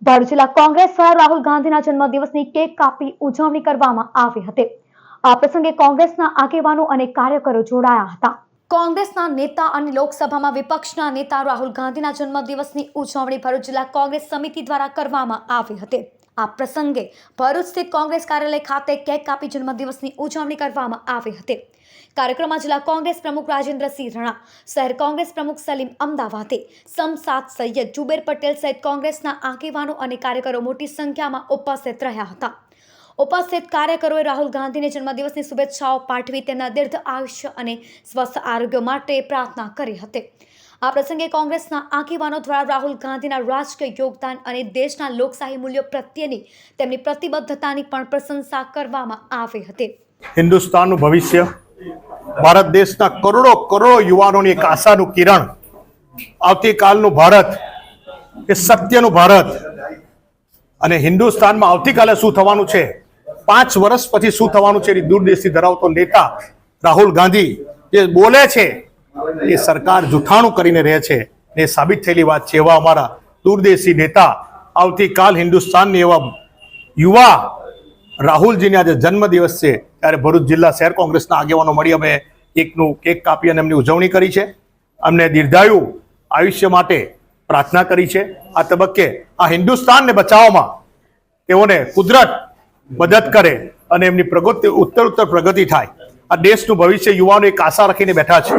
ભરૂચ જિલ્લા કોંગ્રેસ દ્વારા રાહુલ ગાંધીના જન્મદિવસની કેક કાપી ઉજવણી કરવામાં આવી હતી। આ પ્રસંગે કોંગ્રેસના આગેવાનો અને કાર્યકરો જોડાયા હતા। કોંગ્રેસના નેતા અને લોકસભામાં વિપક્ષના નેતા રાહુલ ગાંધીના જન્મદિવસની ઉજવણી ભરૂચ જિલ્લા કોંગ્રેસ સમિતિ દ્વારા કરવામાં આવી હતી। આ પ્રસંગે ભરૂચ સ્થિત કોંગ્રેસ કાર્યાલય ખાતે કેક કાપી જન્મદિવસની ઉજવણી કરવામાં આવી હતી। કાર્યક્રમમાં જિલ્લા કોંગ્રેસ પ્રમુખ રાજેન્દ્રસિંહ રાણા, શહેર કોંગ્રેસ પ્રમુખ સલીમ અમદાવાદી, સમસાદ સૈયદ, જુબેર પટેલ સહિત કોંગ્રેસના આગેવાનો અને કાર્યકરો મોટી સંખ્યામાં ઉપસ્થિત રહ્યા હતા। ઉપસ્થિત કાર્યકરોએ રાહુલ ગાંધીને જન્મદિવસની શુભેચ્છાઓ પાઠવી તેમના દીર્ઘ આયુષ્ય અને સ્વસ્થ આરોગ્ય માટે પ્રાર્થના કરી હતી। આ પ્રસંગે કોંગ્રેસના આગેવાનો દ્વારા રાહુલ ગાંધીના રાજકીય યોગદાન અને દેશના લોકશાહી મૂલ્યો પ્રત્યેની તેમની પ્રતિબદ્ધતાની પણ પ્રશંસા કરવામાં આવી હતી। હિન્દુસ્તાનનું ભવિષ્ય, ભારત દેશના કરોડો યુવાનોની એક આશાનું કિરણ, આવતીકાલનું ભારત એ સત્યનું ભારત અને હિન્દુસ્તાનમાં આવતીકાલે શું થવાનું છે, 5 વર્ષ પછી શું થવાનું છે એની દૂરદૃષ્ટિ ધરાવતો નેતા રાહુલ ગાંધી જે બોલે છે એ સરકાર જૂઠાણું કરીને રહે છે એ સાબિત થયેલી વાત છે। એવા અમારા દૂરદર્શી નેતા, આવતીકાલ હિન્દુસ્તાનની એવા યુવા રાહુલજીને આજે જન્મદિવસ છે ત્યારે ભરૂચ જિલ્લા શહેર કોંગ્રેસના આગેવાનો મળી અમે એકનું કેક કાપી અને એમની ઉજવણી કરી છે। અમને દીર્ઘાયુ આયુષ્ય માટે પ્રાર્થના કરી છે। આ તબક્કે આ હિન્દુસ્તાનને બચાવવામાં તેઓને કુદરત મદદ કરે અને એમની પ્રગતિ ઉત્તરોત્તર પ્રગતિ થાય। આ દેશનું ભવિષ્ય યુવાનો એક આશા રાખીને બેઠા છે।